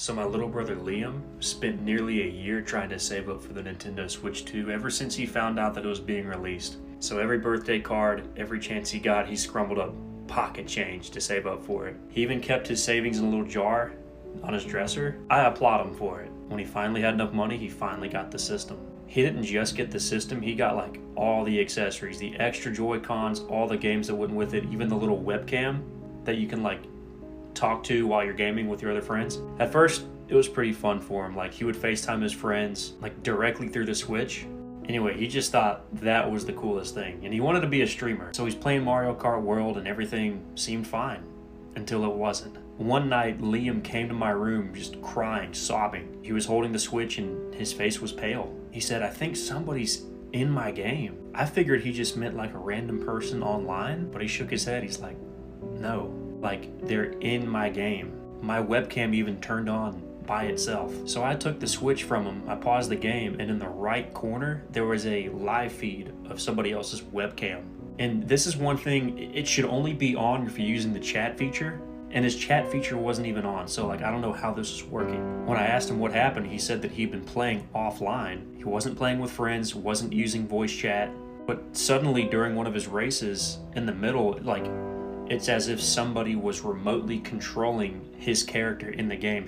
So my little brother Liam spent nearly a year trying to save up for the Nintendo Switch 2 ever since he found out that it was being released. So every birthday card, every chance he got, he scrambled up pocket change to save up for it. He even kept his savings in a little jar on his dresser. I applaud him for it. When he finally had enough money, he finally got the system. He didn't just get the system, he got like all the accessories, the extra Joy-Cons, all the games that went with it, even the little webcam that you can like talk to while you're gaming with your other friends. At first, it was pretty fun for him. Like he would FaceTime his friends like directly through the Switch. Anyway, he just thought that was the coolest thing. And he wanted to be a streamer. So he's playing Mario Kart World and everything seemed fine until it wasn't. One night, Liam came to my room just crying, sobbing. He was holding the Switch and his face was pale. He said, "I think somebody's in my game." I figured he just meant like a random person online, but he shook his head. He's like, "No. Like, they're in my game." My webcam even turned on by itself. So I took the Switch from him, I paused the game, and in the right corner, there was a live feed of somebody else's webcam. And this is one thing, it should only be on if you're using the chat feature, and his chat feature wasn't even on, so like I don't know how this is working. When I asked him what happened, he said that he'd been playing offline. He wasn't playing with friends, wasn't using voice chat, but suddenly during one of his races, in the middle, like, it's as if somebody was remotely controlling his character in the game.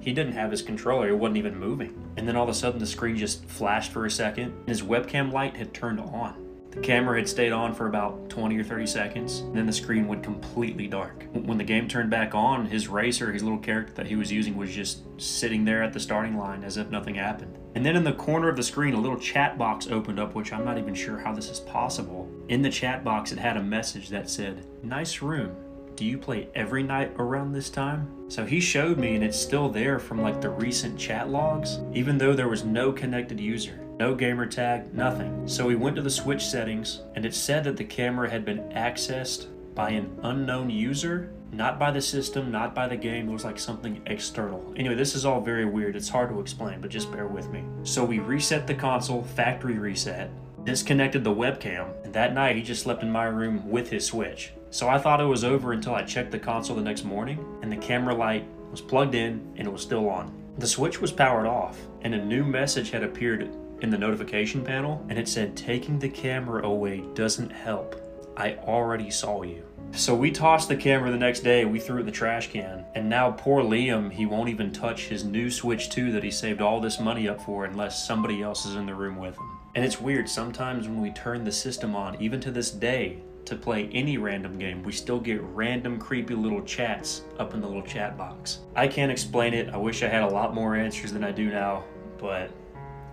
He didn't have his controller, it wasn't even moving. And then all of a sudden the screen just flashed for a second, and his webcam light had turned on. The camera had stayed on for about 20 or 30 seconds, and then the screen went completely dark. When the game turned back on, his racer, his little character that he was using, was just sitting there at the starting line as if nothing happened. And then in the corner of the screen, a little chat box opened up, which I'm not even sure how this is possible. In the chat box, it had a message that said, "Nice room. Do you play every night around this time?" So he showed me, and it's still there from like the recent chat logs, even though there was no connected user, no gamer tag, nothing. So we went to the Switch settings, and it said that the camera had been accessed by an unknown user, not by the system, not by the game. It was like something external. Anyway, this is all very weird. It's hard to explain, but just bear with me. So we reset the console, factory reset, disconnected the webcam, and that night he just slept in my room with his Switch. So I thought it was over until I checked the console the next morning, and the camera light was plugged in and it was still on. The Switch was powered off, and a new message had appeared in the notification panel, and it said, "Taking the camera away doesn't help. I already saw you." So we tossed the camera the next day, we threw it in the trash can, and now poor Liam, he won't even touch his new Switch 2 that he saved all this money up for unless somebody else is in the room with him. And it's weird, sometimes when we turn the system on, even to this day, to play any random game, we still get random creepy little chats up in the little chat box. I can't explain it. I wish I had a lot more answers than I do now, but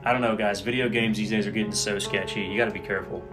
I don't know guys, video games these days are getting so sketchy. You gotta be careful.